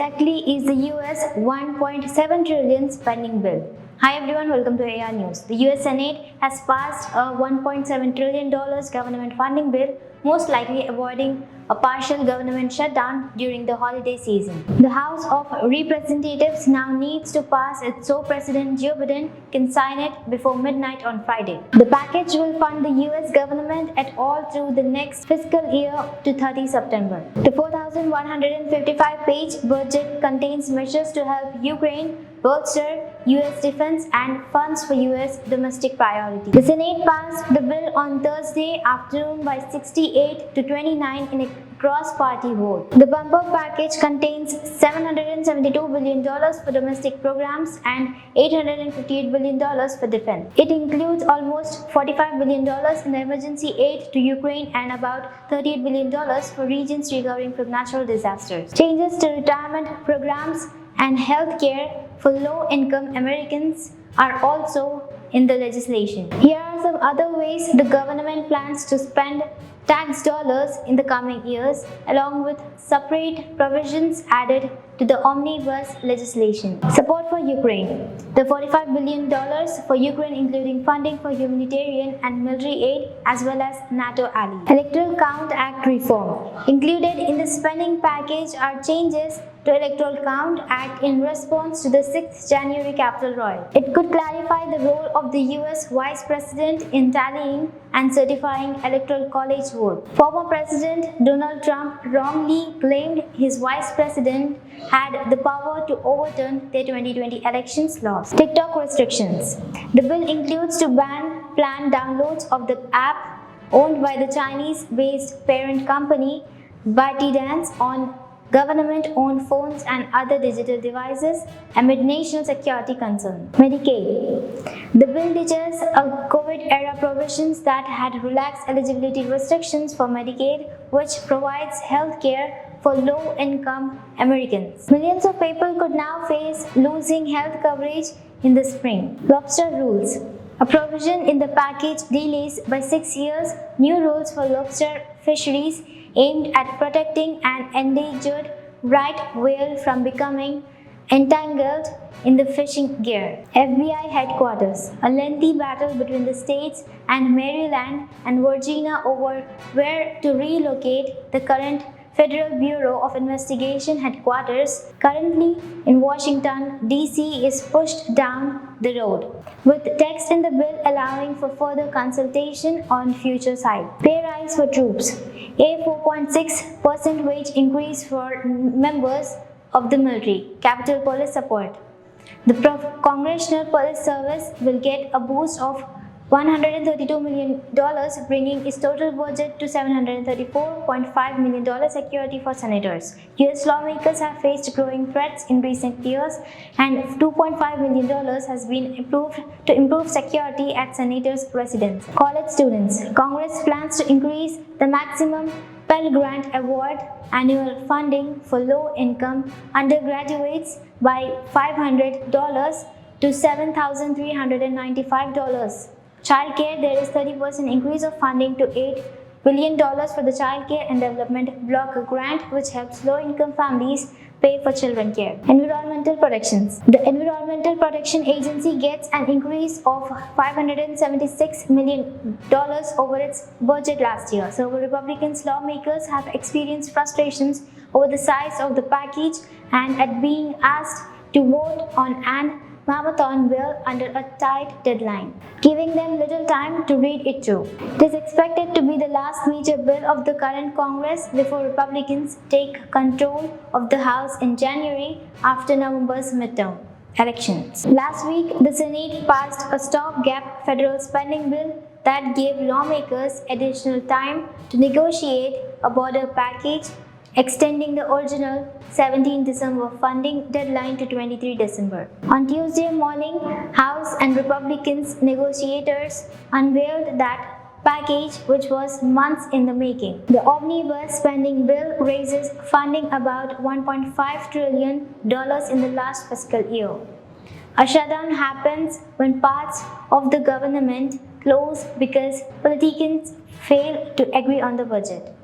exactly is the US 1.7 trillion spending bill? Hi everyone, welcome to AR News. The US Senate has passed a $1.7 trillion government funding bill, most likely avoiding a partial government shutdown during the holiday season. The House of Representatives now needs to pass it so President Joe Biden can sign it before midnight on Friday. The package will fund the US government at all through the next fiscal year to 30 September. The 4,155-page budget contains measures to help Ukraine bolster US defense and funds for US domestic priorities. The Senate passed the bill on Thursday afternoon by 68 to 29 in a cross-party vote. The bumper package contains $772 billion for domestic programs and $858 billion for defense. It includes almost $45 billion in emergency aid to Ukraine and about $38 billion for regions recovering from natural disasters. Changes to retirement programs and health care for low-income Americans are also in the legislation. Here are some other ways the government plans to spend tax dollars in the coming years, along with separate provisions added to the omnibus legislation. Support for Ukraine. The $45 billion for Ukraine, including funding for humanitarian and military aid as well as NATO allies. Electoral Count Act reform. Included in the spending package are changes to Electoral Count Act in response to the 6th January Capitol riot. It could clarify the role of the US Vice President in tallying and certifying Electoral College vote. Former President Donald Trump wrongly claimed his Vice President had the power to overturn the 2020 elections laws. TikTok restrictions. The bill includes to ban planned downloads of the app owned by the Chinese-based parent company ByteDance on government-owned phones and other digital devices amid national security concerns. Medicaid. The bill ditches COVID-era provisions that had relaxed eligibility restrictions for Medicaid, which provides health care for low-income Americans. Millions of people could now face losing health coverage in the spring. Lobster rules. A provision in the package delays by 6 years new rules for lobster fisheries aimed at protecting an endangered right whale from becoming entangled in the fishing gear. FBI headquarters. A lengthy battle between the states and Maryland and Virginia over where to relocate the current Federal Bureau of Investigation headquarters, currently in Washington, D.C., is pushed down the road, with text in the bill allowing for further consultation on future site. Pay rise for troops. A 4.6% wage increase for members of the military. Capitol Police support. The Congressional Police Service will get a boost of $132 million, bringing its total budget to $734.5 million. Security for senators. US lawmakers have faced growing threats in recent years, and $2.5 million has been approved to improve security at senators' residences. College students. Congress plans to increase the maximum Pell Grant Award annual funding for low-income undergraduates by $500 to $7,395. Childcare, there is 30% increase of funding to $8 billion for the Child Care and Development Block Grant, which helps low-income families pay for children care. Environmental protections. The Environmental Protection Agency gets an increase of $576 million over its budget last year. So Republicans lawmakers have experienced frustrations over the size of the package and at being asked to vote on an marathon bill under a tight deadline, giving them little time to read it through. It is expected to be the last major bill of the current Congress before Republicans take control of the House in January after November's midterm elections. Last week, the Senate passed a stopgap federal spending bill that gave lawmakers additional time to negotiate a border package, extending the original 17 December funding deadline to 23 December. On Tuesday morning, House and Republicans negotiators unveiled that package, which was months in the making. The omnibus spending bill raises funding about $1.5 trillion in the last fiscal year. A shutdown happens when parts of the government close because politicians fail to agree on the budget.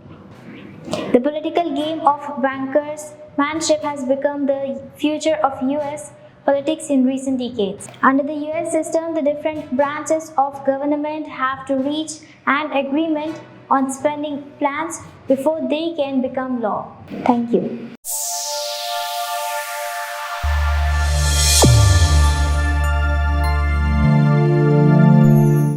The political game of bankersmanship has become the future of US politics in recent decades. Under the US system, the different branches of government have to reach an agreement on spending plans before they can become law. Thank you.